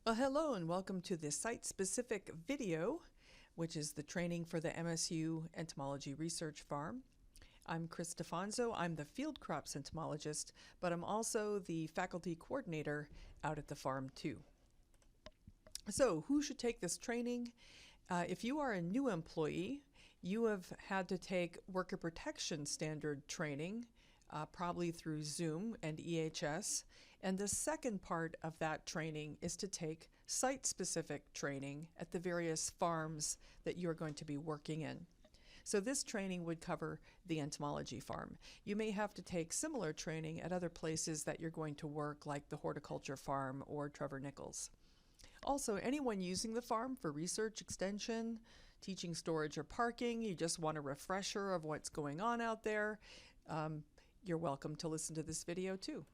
Well, hello and welcome to the site-specific video, which is the training for the MSU Entomology Research Farm. I'm Chris DiFonzo. I'm the field crops entomologist, but I'm also the faculty coordinator out at the farm too. So who should take this training? If you are a new employee, you have had to take worker protection standard training, probably through Zoom and EHS. And the second part of that training is to take site-specific training at the various farms that you're going to be working in. So this training would cover the entomology farm. You may have to take similar training at other places that you're going to work, like the horticulture farm or Trevor Nichols. Also, anyone using the farm for research, extension, teaching, storage, or parking, you just want a refresher of what's going on out there, you're welcome to listen to this video too.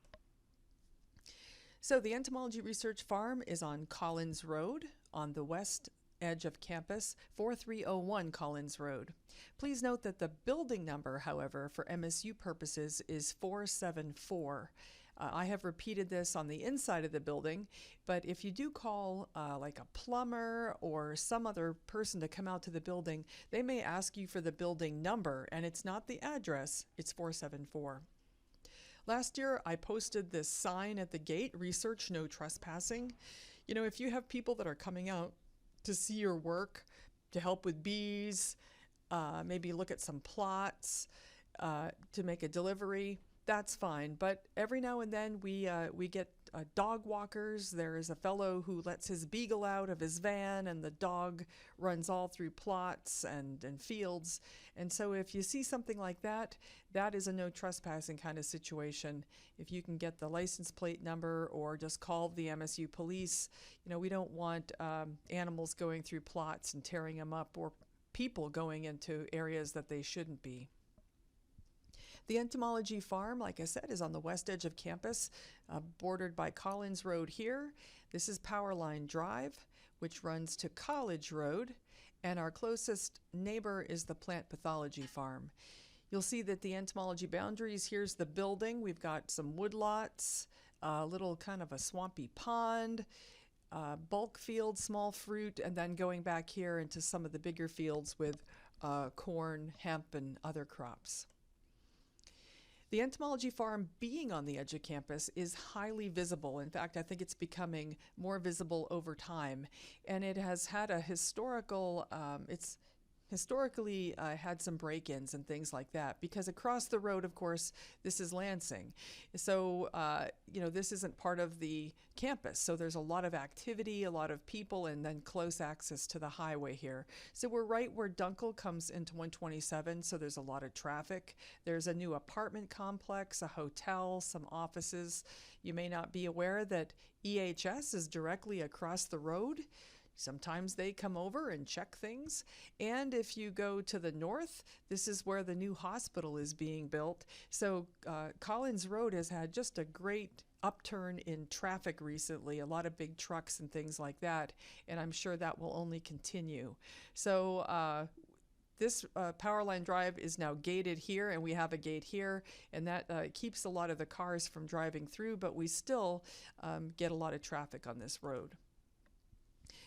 So the Entomology Research Farm is on Collins Road on the west edge of campus, 4301 Collins Road. Please note that the building number, however, for MSU purposes is 474. I have repeated this on the inside of the building, but if you do call like a plumber or some other person to come out to the building, they may ask you for the building number, and it's not the address, it's 474. Last year, I posted this sign at the gate, research, no trespassing. You know, if you have people that are coming out to see your work, to help with bees, maybe look at some plots, to make a delivery, that's fine. But every now and then we get dog walkers. There is a fellow who lets his beagle out of his van and the dog runs all through plots and fields. And so if you see something like that, that is a no trespassing kind of situation. If you can get the license plate number or just call the MSU police, you know, we don't want animals going through plots and tearing them up, or people going into areas that they shouldn't be. The entomology farm, like I said, is on the west edge of campus, bordered by Collins Road here. This is Powerline Drive, which runs to College Road, and our closest neighbor is the plant pathology farm. You'll see that the entomology boundaries, here's the building. We've got some woodlots, a little kind of a swampy pond, bulk field, small fruit, and then going back here into some of the bigger fields with corn, hemp, and other crops. The entomology farm being on the edge of campus is highly visible. In fact, I think it's becoming more visible over time. And it has had a historically had some break-ins and things like that, because across the road, of course, this is Lansing. So, you know, this isn't part of the campus. So there's a lot of activity, a lot of people, and then close access to the highway here. So we're right where Dunkel comes into 127. So there's a lot of traffic. There's a new apartment complex, a hotel, some offices. You may not be aware that EHS is directly across the road. Sometimes they come over and check things. And if you go to the north, this is where the new hospital is being built. So Collins Road has had just a great upturn in traffic recently, a lot of big trucks and things like that. And I'm sure that will only continue. So this Powerline Drive is now gated here, and we have a gate here, and that keeps a lot of the cars from driving through, but we still get a lot of traffic on this road.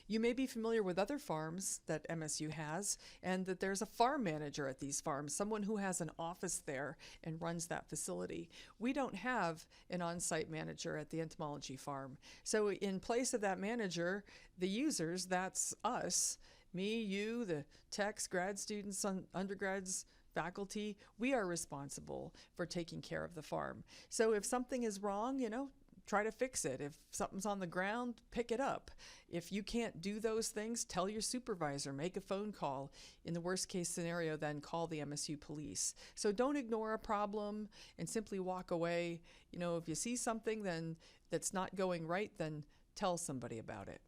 You may be familiar with other farms that MSU has, and that there's a farm manager at these farms, someone who has an office there and runs that facility. We don't have an on-site manager at the entomology farm. So in place of that manager, the users, that's us, me, you, the techs, grad students, undergrads, faculty, we are responsible for taking care of the farm. So if something is wrong, you know, try to fix it. If something's on the ground, pick it up. If you can't do those things, tell your supervisor, make a phone call. In the worst case scenario, then call the MSU police. So don't ignore a problem and simply walk away. You know, if you see something then that's not going right, then tell somebody about it.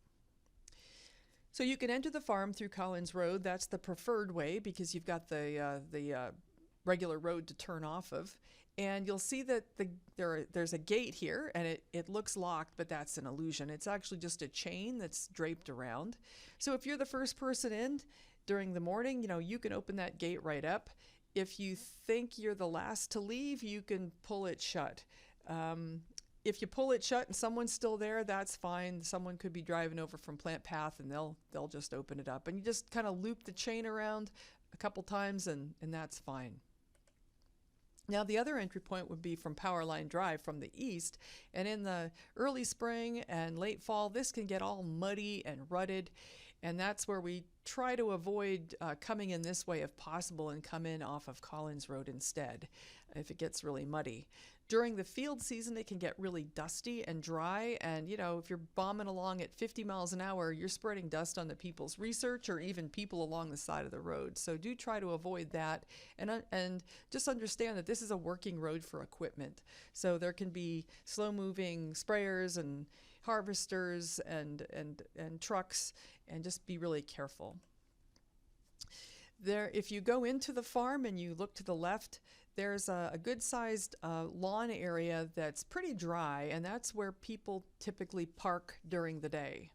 So you can enter the farm through Collins Road. That's the preferred way because you've got the regular road to turn off of. And you'll see that there's a gate here, and it looks locked, but that's an illusion. It's actually just a chain that's draped around. So if you're the first person in during the morning, you know, you can open that gate right up. If you think you're the last to leave, you can pull it shut. if you pull it shut and someone's still there, that's fine. Someone could be driving over from Plant Path and they'll just open it up. And you just kind of loop the chain around a couple times and that's fine. Now the other entry point would be from Powerline Drive from the east, and in the early spring and late fall this can get all muddy and rutted, and that's where we try to avoid coming in this way if possible and come in off of Collins Road instead if it gets really muddy. During the field season, it can get really dusty and dry, and if you're bombing along at 50 miles an hour, you're spreading dust on the people's research or even people along the side of the road. So do try to avoid that, and just understand that this is a working road for equipment. So there can be slow-moving sprayers and harvesters and trucks, and just be really careful. There, if you go into the farm and you look to the left, there's a good-sized lawn area that's pretty dry, and that's where people typically park during the day.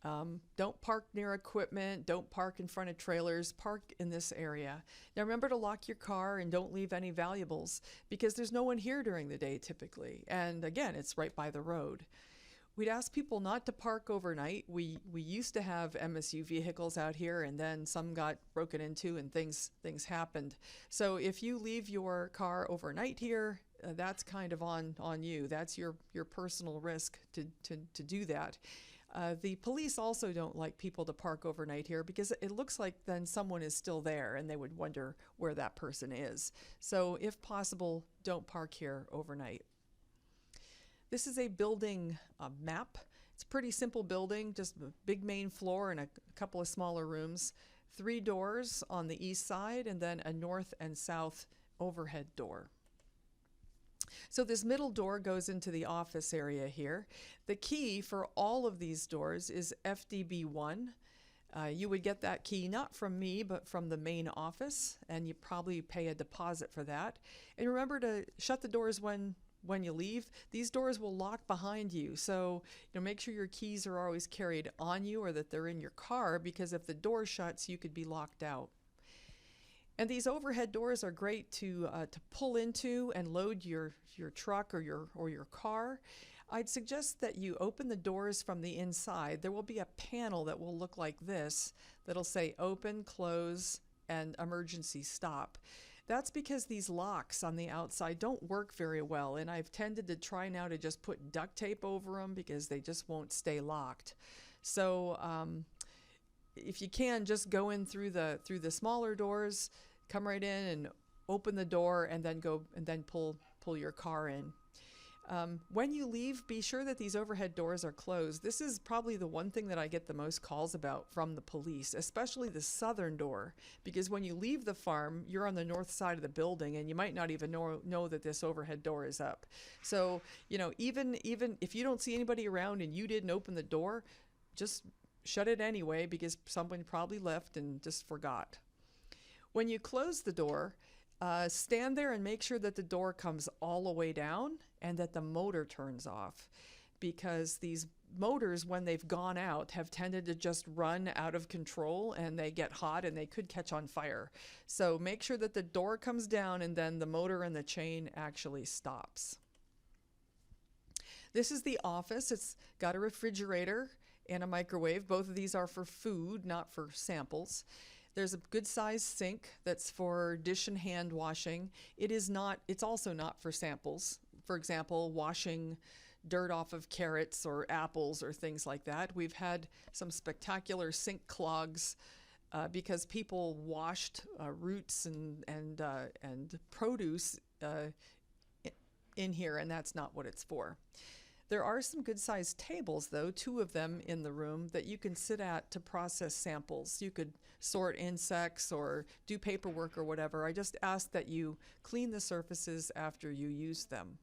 Don't park near equipment, don't park in front of trailers, park in this area. Now remember to lock your car and don't leave any valuables, because there's no one here during the day typically, and again, it's right by the road. We'd ask people not to park overnight. We used to have MSU vehicles out here, and then some got broken into and things happened. So if you leave your car overnight here, that's kind of on you. That's your personal risk to do that. The police also don't like people to park overnight here, because it looks like then someone is still there and they would wonder where that person is. So if possible, don't park here overnight. This is a building map. It's a pretty simple building, just a big main floor and a couple of smaller rooms, 3 doors on the east side, and then a north and south overhead door. So this middle door goes into the office area here. The key for all of these doors is FDB1. You would get that key not from me, but from the main office, and you probably pay a deposit for that. And remember to shut the doors when you leave. These doors will lock behind you, so make sure your keys are always carried on you or that they're in your car, because if the door shuts, you could be locked out. And these overhead doors are great to pull into and load your truck or your car. I'd suggest that you open the doors from the inside. There will be a panel that will look like this that'll say open, close, and emergency stop. That's because these locks on the outside don't work very well, and I've tended to try now to just put duct tape over them because they just won't stay locked. So if you can, just go in through the smaller doors, come right in and open the door, and then pull your car in. When you leave, be sure that these overhead doors are closed. This is probably the one thing that I get the most calls about from the police, especially the southern door, because when you leave the farm, you're on the north side of the building and you might not even know that this overhead door is up. So, even if you don't see anybody around and you didn't open the door, just shut it anyway, because someone probably left and just forgot. When you close the door, stand there and make sure that the door comes all the way down and that the motor turns off, because these motors, when they've gone out, have tended to just run out of control and they get hot and they could catch on fire. So make sure that the door comes down and then the motor and the chain actually stops. This is the office. It's got a refrigerator and a microwave. Both of these are for food, not for samples. There's a good-sized sink that's for dish and hand washing. It's also not for samples. For example, washing dirt off of carrots or apples or things like that. We've had some spectacular sink clogs because people washed roots and produce in here, and that's not what it's for. There are some good-sized tables, though, 2 of them in the room, that you can sit at to process samples. You could sort insects or do paperwork or whatever. I just ask that you clean the surfaces after you use them.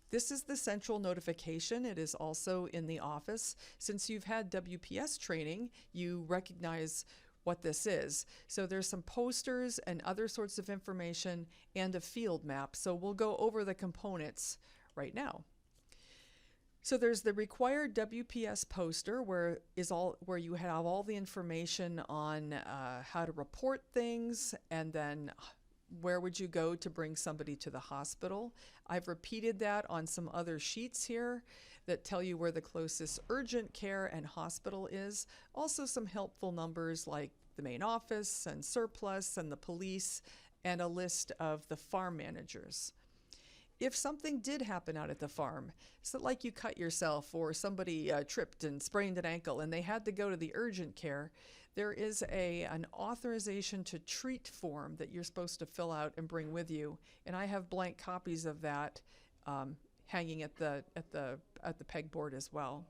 This is the central notification. It is also in the office. Since you've had WPS training, you recognize what this is. So there's some posters and other sorts of information and a field map. So we'll go over the components right now. So there's the required WPS poster where you have all the information on how to report things, and then where would you go to bring somebody to the hospital? I've repeated that on some other sheets here that tell you where the closest urgent care and hospital is. Also some helpful numbers like the main office and surplus and the police, and a list of the farm managers. If something did happen out at the farm, so like you cut yourself or somebody tripped and sprained an ankle and they had to go to the urgent care, there is an authorization to treat form that you're supposed to fill out and bring with you. And I have blank copies of that hanging at the pegboard as well.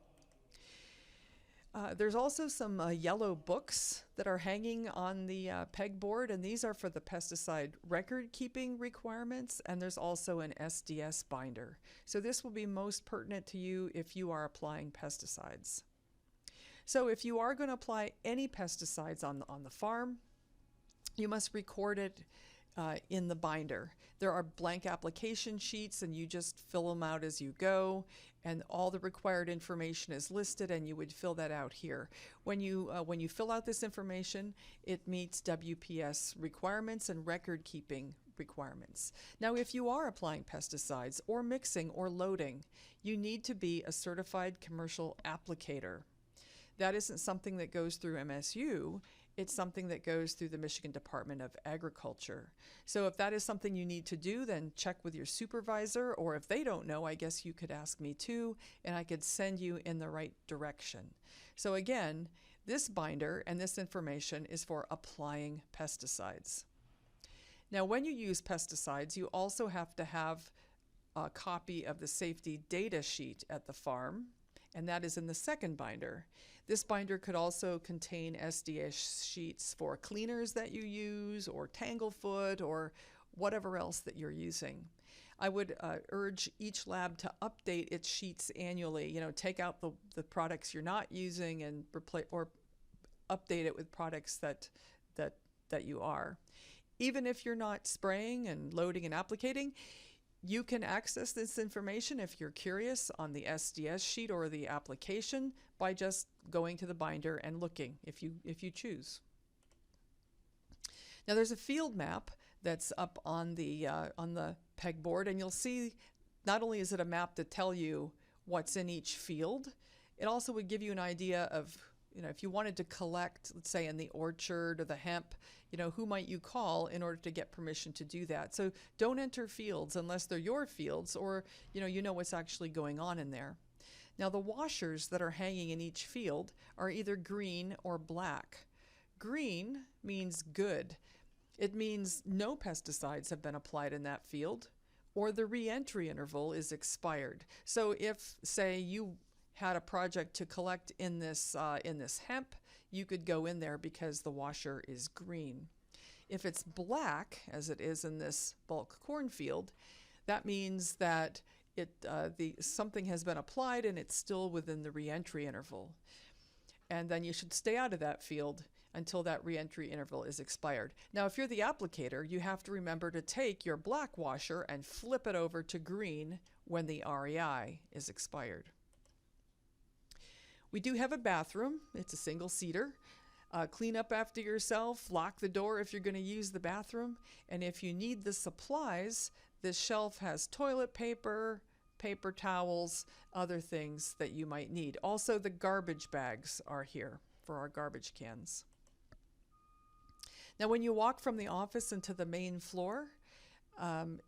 There's also some yellow books that are hanging on the pegboard, and these are for the pesticide record keeping requirements, and there's also an SDS binder. So this will be most pertinent to you if you are applying pesticides. So if you are going to apply any pesticides on the farm, you must record it in the binder. There are blank application sheets, and you just fill them out as you go, and all the required information is listed, and you would fill that out here. When you fill out this information, it meets WPS requirements and record keeping requirements. Now, if you are applying pesticides or mixing or loading, you need to be a certified commercial applicator. That isn't something that goes through MSU. It's something that goes through the Michigan Department of Agriculture. So if that is something you need to do, then check with your supervisor, or if they don't know, I guess you could ask me too, and I could send you in the right direction. So again, this binder and this information is for applying pesticides. Now, when you use pesticides, you also have to have a copy of the safety data sheet at the farm, and that is in the second binder. This binder could also contain SDS sheets for cleaners that you use, or Tanglefoot, or whatever else that you're using. I would urge each lab to update its sheets annually. Take out the products you're not using and replace or update it with products that you are. Even if you're not spraying and loading and applicating, you can access this information if you're curious on the SDS sheet or the application by just going to the binder and looking if you choose. Now there's a field map that's up on the pegboard, and you'll see not only is it a map to tell you what's in each field, it also would give you an idea of, if you wanted to collect, let's say in the orchard or the hemp, who might you call in order to get permission to do that. So don't enter fields unless they're your fields, or you know what's actually going on in there. Now the washers that are hanging in each field are either green or black. Green means good. It means no pesticides have been applied in that field, or the re-entry interval is expired. So if, say, you had a project to collect in this hemp, you could go in there because the washer is green. If it's black, as it is in this bulk cornfield, that means that something has been applied and it's still within the re-entry interval. And then you should stay out of that field until that re-entry interval is expired. Now, if you're the applicator, you have to remember to take your black washer and flip it over to green when the REI is expired. We do have a bathroom. It's a single seater. Clean up after yourself, lock the door if you're going to use the bathroom, and if you need the supplies, this shelf has toilet paper, paper towels, other things that you might need. Also, the garbage bags are here for our garbage cans. Now, when you walk from the office into the main floor,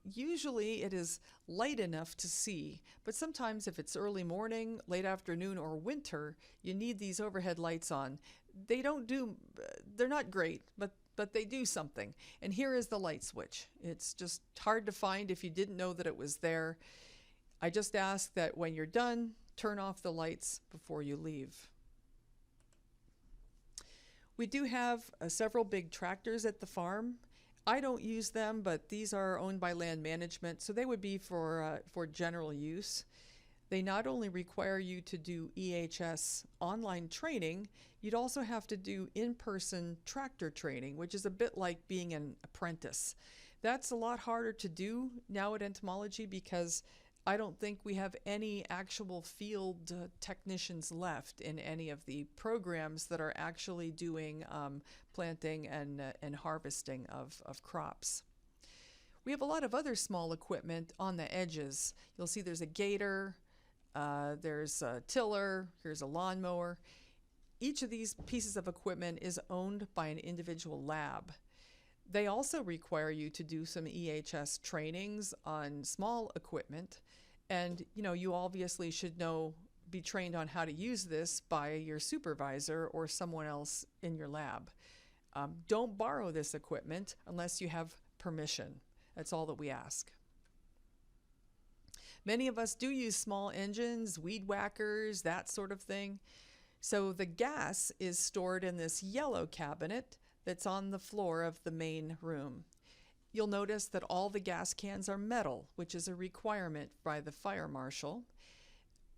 usually it is light enough to see, but sometimes if it's early morning, late afternoon, or winter, you need these overhead lights on. They're not great, but they do something. And here is the light switch. It's just hard to find if you didn't know that it was there. I just ask that when you're done, turn off the lights before you leave. We do have several big tractors at the farm. I don't use them, but these are owned by land management, so they would be for general use. They not only require you to do EHS online training, you'd also have to do in-person tractor training, which is a bit like being an apprentice. That's a lot harder to do now at Entomology because I don't think we have any actual field technicians left in any of the programs that are actually doing planting and harvesting of crops. We have a lot of other small equipment on the edges. You'll see there's a gator, there's a tiller, here's a lawnmower. Each of these pieces of equipment is owned by an individual lab. They also require you to do some EHS trainings on small equipment. And, you obviously should be trained on how to use this by your supervisor or someone else in your lab. Don't borrow this equipment unless you have permission. That's all that we ask. Many of us do use small engines, weed whackers, that sort of thing. So the gas is stored in this yellow cabinet that's on the floor of the main room. You'll notice that all the gas cans are metal, which is a requirement by the fire marshal.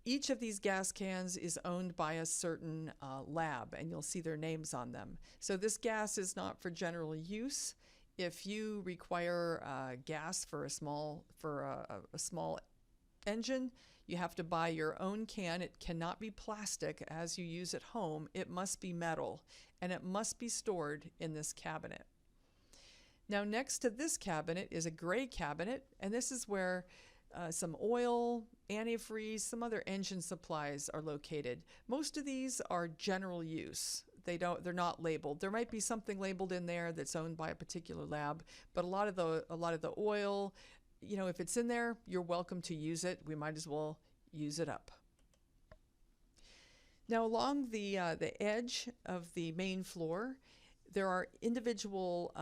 Each of these gas cans is owned by a certain lab, and you'll see their names on them. So this gas is not for general use. If you require gas for a small engine, you have to buy your own can. It cannot be plastic as you use at home. It must be metal, and it must be stored in this cabinet. Now, next to this cabinet is a gray cabinet, and this is where some oil, antifreeze, some other engine supplies are located. Most of these are general use. They're not labeled. There might be something labeled in there that's owned by a particular lab, but a lot of the oil, if it's in there, you're welcome to use it. We might as well use it up. Now, along the edge of the main floor, there are individual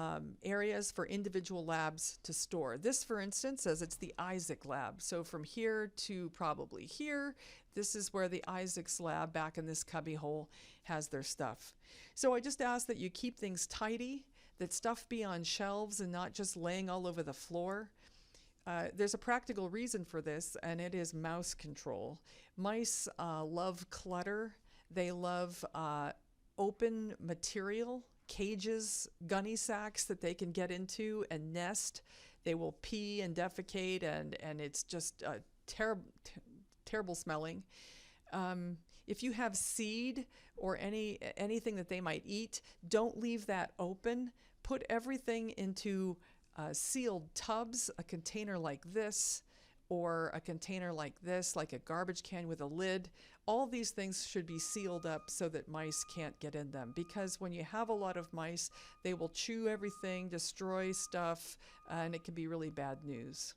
areas for individual labs to store. This, for instance, says it's the Isaac lab. So from here to probably here, this is where the Isaac's lab back in this cubby hole has their stuff. So I just ask that you keep things tidy, that stuff be on shelves and not just laying all over the floor. There's a practical reason for this, and it is mouse control. Mice love clutter. They love open material, cages, gunny sacks that they can get into and nest. They will pee and defecate, and it's just terrible smelling. If you have seed or anything that they might eat, don't leave that open. Put everything into sealed tubs, a container like this, or a container like this, like a garbage can with a lid. All these things should be sealed up so that mice can't get in them, because when you have a lot of mice, they will chew everything, destroy stuff, and it can be really bad news.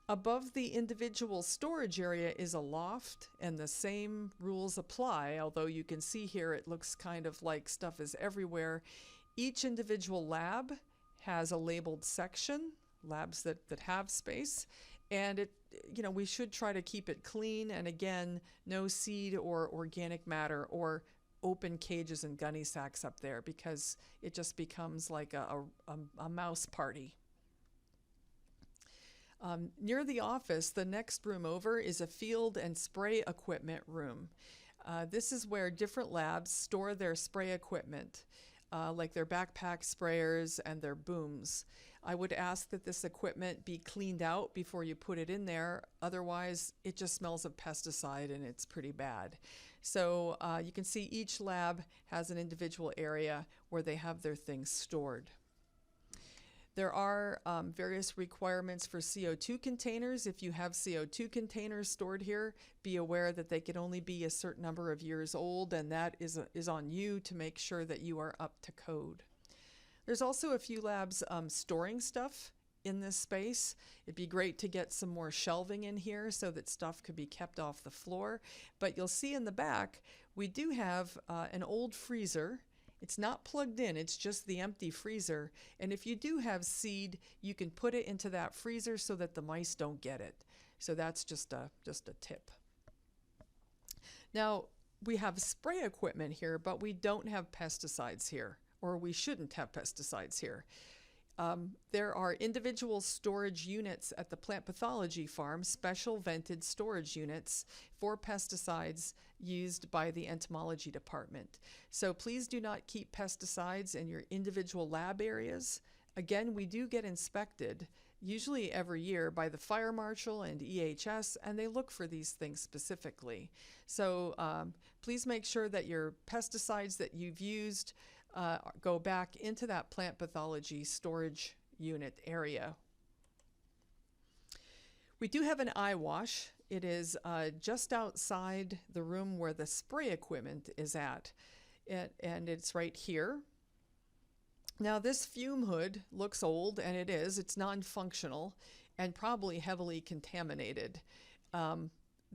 Above the individual storage area is a loft, and the same rules apply, although you can see here it looks kind of like stuff is everywhere. Each individual lab has a labeled section, labs that have space, and we should try to keep it clean, and again, no seed or organic matter or open cages and gunny sacks up there, because it just becomes like a mouse party. Near the office, the next room over is a field and spray equipment room. This is where different labs store their spray equipment, like their backpack sprayers and their booms. I would ask that this equipment be cleaned out before you put it in there. Otherwise, it just smells of pesticide and it's pretty bad. So you can see each lab has an individual area where they have their things stored. There are various requirements for CO2 containers. If you have CO2 containers stored here, be aware that they can only be a certain number of years old, and that is on you to make sure that you are up to code. There's also a few labs storing stuff in this space. It'd be great to get some more shelving in here so that stuff could be kept off the floor. But you'll see in the back, we do have an old freezer. It's not plugged in, it's just the empty freezer. And if you do have seed, you can put it into that freezer so that the mice don't get it. So that's just a tip. Now, we have spray equipment here, but we don't have pesticides here, or we shouldn't have pesticides here. There are individual storage units at the plant pathology farm, special vented storage units for pesticides used by the entomology department. So please do not keep pesticides in your individual lab areas. Again, we do get inspected, usually every year, by the fire marshal and EHS, and they look for these things specifically. So please make sure that your pesticides that you've used go back into that plant pathology storage unit area. We do have an eye wash. It is just outside the room where the spray equipment is at, and it's right here. Now this fume hood looks old, and it is. It's non-functional and probably heavily contaminated.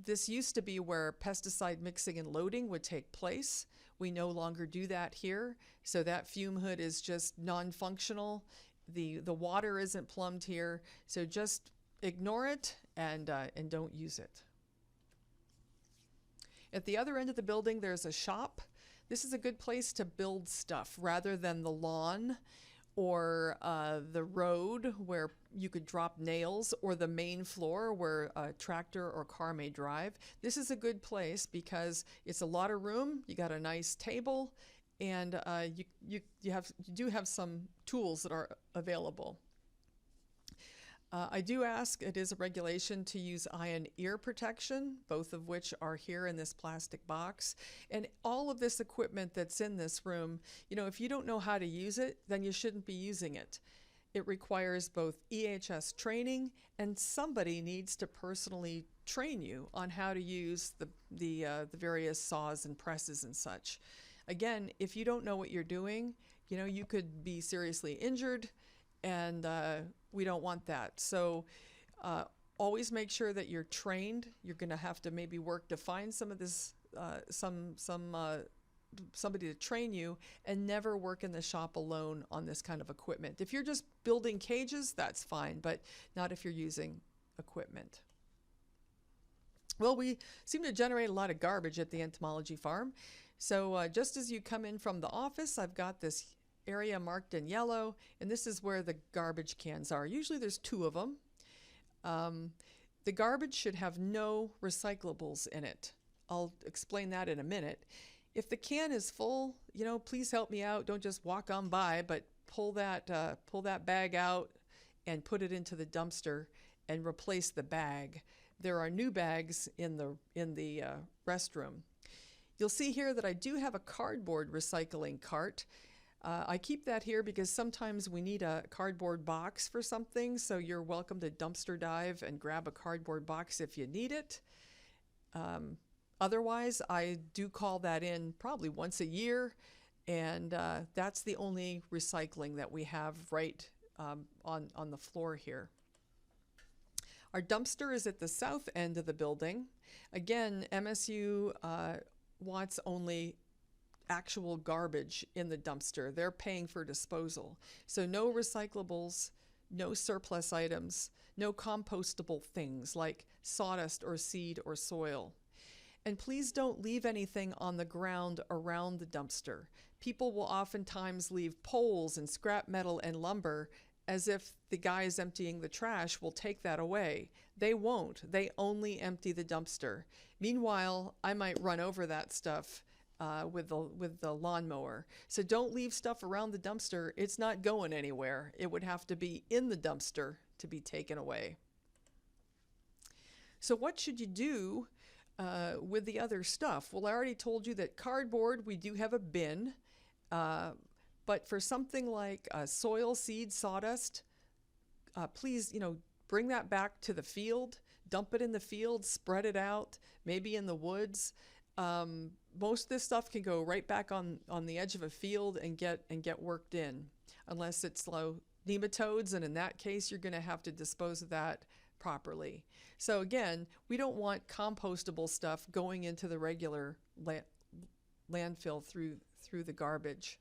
This used to be where pesticide mixing and loading would take place. We no longer do that here, so that fume hood is just non-functional. The water isn't plumbed here, so just ignore it and don't use it. At the other end of the building, there's a shop. This is a good place to build stuff rather than the lawn or the road where you could drop nails, or the main floor where a tractor or car may drive. This is a good place because it's a lot of room. You got a nice table, and you do have some tools that are available. I do ask, it is a regulation to use eye and ear protection, both of which are here in this plastic box. And all of this equipment that's in this room, if you don't know how to use it, then you shouldn't be using it. It requires both EHS training, and somebody needs to personally train you on how to use the various saws and presses and such. Again, if you don't know what you're doing, you could be seriously injured, and we don't want that. So always make sure that you're trained. You're going to have to maybe work to find some of this, somebody to train you, and never work in the shop alone on this kind of equipment. If you're just building cages, that's fine, but not if you're using equipment. Well, we seem to generate a lot of garbage at the entomology farm. So just as you come in from the office, I've got this area marked in yellow, and this is where the garbage cans are. Usually there's 2 of them. The garbage should have no recyclables in it. I'll explain that in a minute. If the can is full, please help me out. Don't just walk on by, but pull that bag out and put it into the dumpster and replace the bag. There are new bags in the restroom. You'll see here that I do have a cardboard recycling cart. I keep that here because sometimes we need a cardboard box for something, so you're welcome to dumpster dive and grab a cardboard box if you need it. Otherwise, I do call that in probably once a year, and that's the only recycling that we have right on the floor here. Our dumpster is at the south end of the building. Again, MSU wants only actual garbage in the dumpster. They're paying for disposal. So no recyclables, no surplus items, no compostable things like sawdust or seed or soil. And please don't leave anything on the ground around the dumpster. People will oftentimes leave poles and scrap metal and lumber as if the guys emptying the trash will take that away. They won't. They only empty the dumpster. Meanwhile, I might run over that stuff with the lawnmower. So don't leave stuff around the dumpster. It's not going anywhere. It would have to be in the dumpster to be taken away. So what should you do with the other stuff? Well, I already told you that cardboard, we do have a bin. But for something like soil, seed, sawdust, please, bring that back to the field, dump it in the field, spread it out, maybe in the woods. Most of this stuff can go right back on the edge of a field and get worked in, unless it's low nematodes, and in that case, you're going to have to dispose of that properly. So again, we don't want compostable stuff going into the regular landfill through the garbage.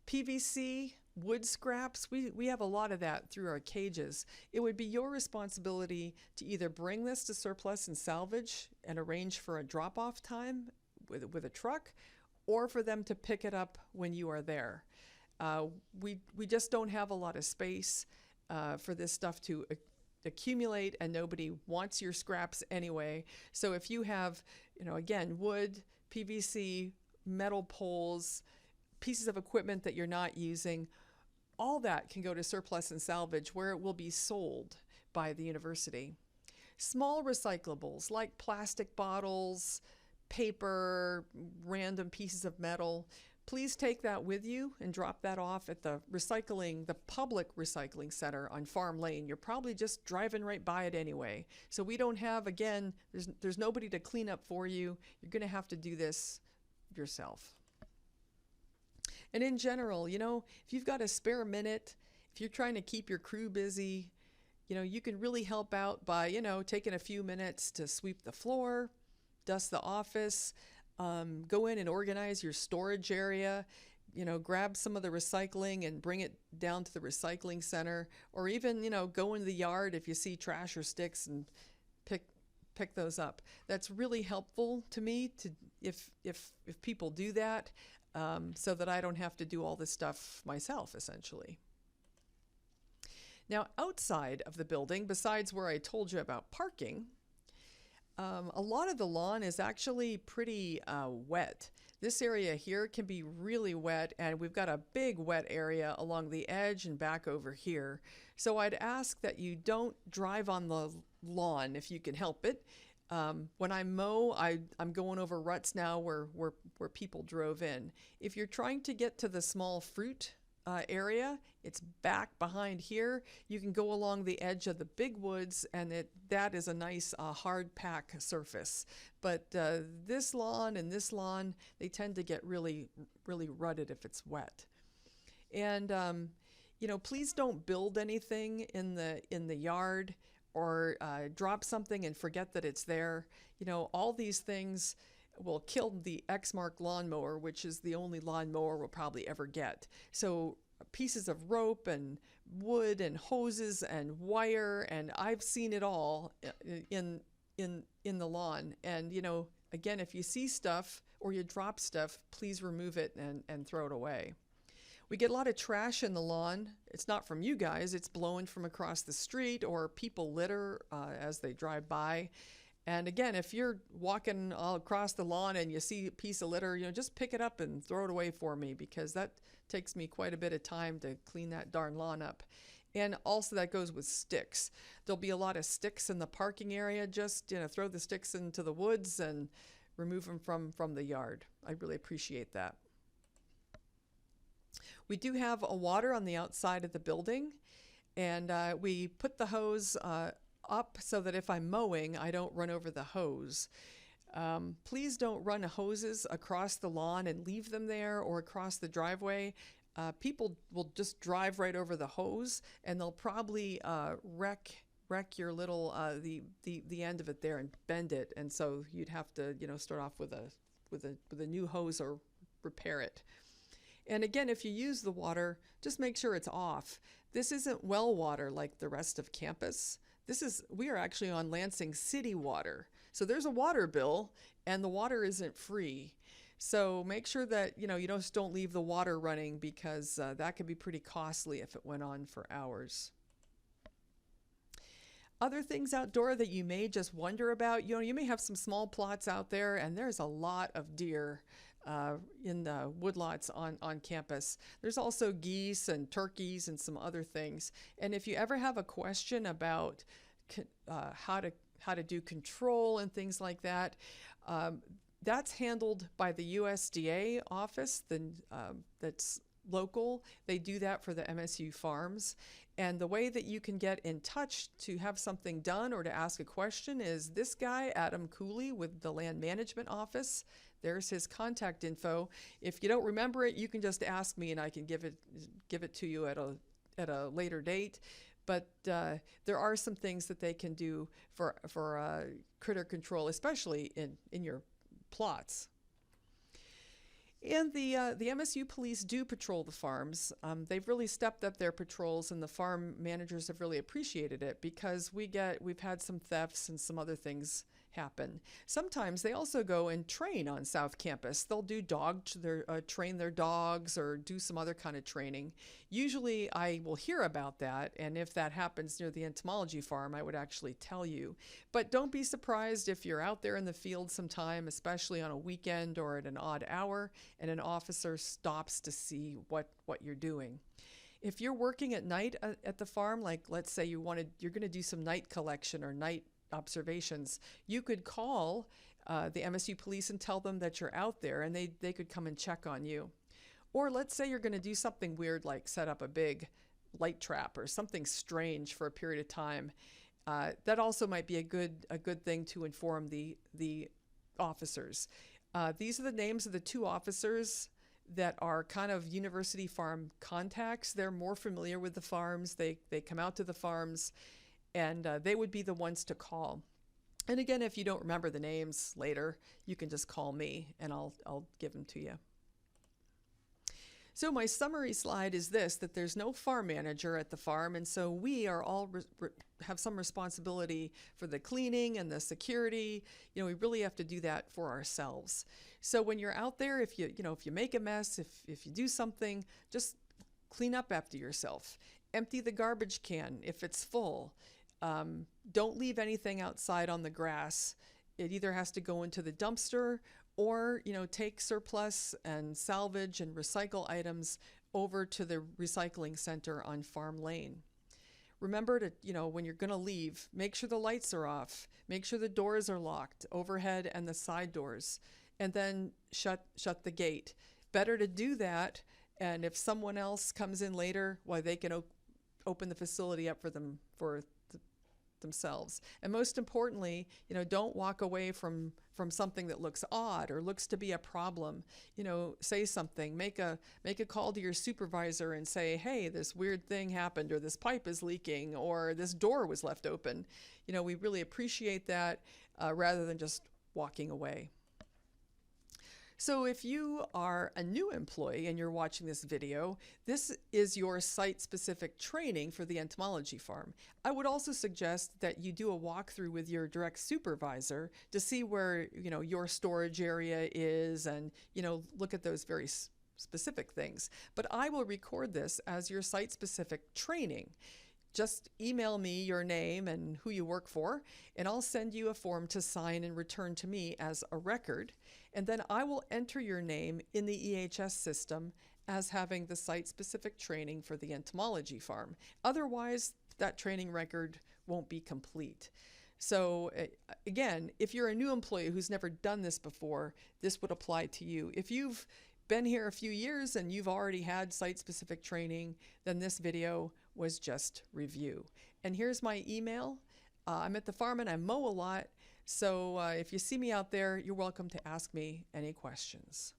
Pvc wood scraps, we have a lot of that through our cages. It would be your responsibility to either bring this to surplus and salvage and arrange for a drop-off time with a truck, or for them to pick it up when you are there. We just don't have a lot of space for this stuff to accumulate, and nobody wants your scraps anyway. So if you have, again, wood, PVC, metal poles, pieces of equipment that you're not using, all that can go to surplus and salvage, where it will be sold by the university. Small recyclables like plastic bottles, paper, random pieces of metal, please take that with you and drop that off at the public recycling center on Farm Lane. You're probably just driving right by it anyway. So we don't have, again, there's nobody to clean up for you. You're going to have to do this yourself. And in general, if you've got a spare minute, if you're trying to keep your crew busy, you can really help out by, taking a few minutes to sweep the floor, dust the office, go in and organize your storage area, grab some of the recycling and bring it down to the recycling center, or even, go into the yard if you see trash or sticks and pick those up. That's really helpful to me if people do that, so that I don't have to do all this stuff myself, essentially. Now, outside of the building, besides where I told you about parking, a lot of the lawn is actually pretty wet. This area here can be really wet, and we've got a big wet area along the edge and back over here. So I'd ask that you don't drive on the lawn if you can help it. When I mow, I'm going over ruts now where people drove in. If you're trying to get to the small fruit area, it's back behind here. You can go along the edge of the big woods, and that is a nice hard pack surface. But this lawn and this lawn, they tend to get really, really rutted if it's wet. And please don't build anything in the yard, or drop something and forget that it's there. All these things will kill the Exmark lawnmower, which is the only lawnmower we'll probably ever get. So pieces of rope and wood and hoses and wire, and I've seen it all in the lawn. And again, if you see stuff or you drop stuff, please remove it and throw it away. We get a lot of trash in the lawn. It's not from you guys, it's blowing from across the street, or people litter as they drive by. And again, if you're walking all across the lawn and you see a piece of litter, just pick it up and throw it away for me, because that takes me quite a bit of time to clean that darn lawn up. And also that goes with sticks. There'll be a lot of sticks in the parking area. Just throw the sticks into the woods and remove them from the yard. I really appreciate that. We do have a water on the outside of the building, and we put the hose up so that if I'm mowing, I don't run over the hose. Please don't run hoses across the lawn and leave them there, or across the driveway. People will just drive right over the hose, and they'll probably wreck your little the end of it there and bend it. And so you'd have to start off with a new hose or repair it. And again, if you use the water, just make sure it's off. This isn't well water like the rest of campus. We are actually on Lansing city water. So there's a water bill, and the water isn't free. So make sure that you don't leave the water running, because that could be pretty costly if it went on for hours. Other things outdoor that you may just wonder about, you may have some small plots out there, and there's a lot of deer in the woodlots on campus. There's also geese and turkeys and some other things. And if you ever have a question about how to do control and things like that, that's handled by the USDA office that's local. They do that for the MSU farms. And the way that you can get in touch to have something done or to ask a question is this guy, Adam Cooley, with the Land Management Office. There's his contact info. If you don't remember it, you can just ask me, and I can give it to you at a later date. But there are some things that they can do for critter control, especially in your plots. And the MSU police do patrol the farms. They've really stepped up their patrols, and the farm managers have really appreciated it, because we've had some thefts and some other things happen. Sometimes they also go and train on South Campus. They'll do train their dogs, or do some other kind of training. Usually I will hear about that, and if that happens near the entomology farm, I would actually tell you. But don't be surprised if you're out there in the field sometime, especially on a weekend or at an odd hour, and an officer stops to see what you're doing. If you're working at night at the farm, like let's say you're going to do some night collection or night observations, you could call the MSU police and tell them that you're out there, and they could come and check on you. Or let's say you're going to do something weird like set up a big light trap or something strange for a period of time. That also might be a good thing to inform the officers. These are the names of the two officers that are kind of university farm contacts. They're more familiar with the farms. They come out to the farms, and they would be the ones to call. And again, if you don't remember the names later, you can just call me and I'll give them to you. So my summary slide is this, that there's no farm manager at the farm, and so we are all have some responsibility for the cleaning and the security. You know, we really have to do that for ourselves. So when you're out there, if you make a mess, if you do something, just clean up after yourself. Empty the garbage can if it's full. Don't leave anything outside on the grass. It either has to go into the dumpster or, take surplus and salvage and recycle items over to the recycling center on Farm Lane. Remember to, when you're going to leave, make sure the lights are off, make sure the doors are locked, overhead and the side doors, and then shut the gate. Better to do that, and if someone else comes in later, they can open the facility up for themselves. And most importantly, don't walk away from something that looks odd or looks to be a problem. Say something, make a call to your supervisor and say, hey, this weird thing happened, or this pipe is leaking, or this door was left open. We really appreciate that rather than just walking away. So if you are a new employee and you're watching this video, this is your site-specific training for the entomology farm. I would also suggest that you do a walkthrough with your direct supervisor to see where, your storage area is, and, look at those very specific things. But I will record this as your site-specific training. Just email me your name and who you work for, and I'll send you a form to sign and return to me as a record. And then I will enter your name in the EHS system as having the site-specific training for the entomology farm. Otherwise, that training record won't be complete. So again, if you're a new employee who's never done this before, this would apply to you. If you've been here a few years and you've already had site-specific training, then this video was just review. And here's my email. I'm at the farm and I mow a lot, so if you see me out there, you're welcome to ask me any questions.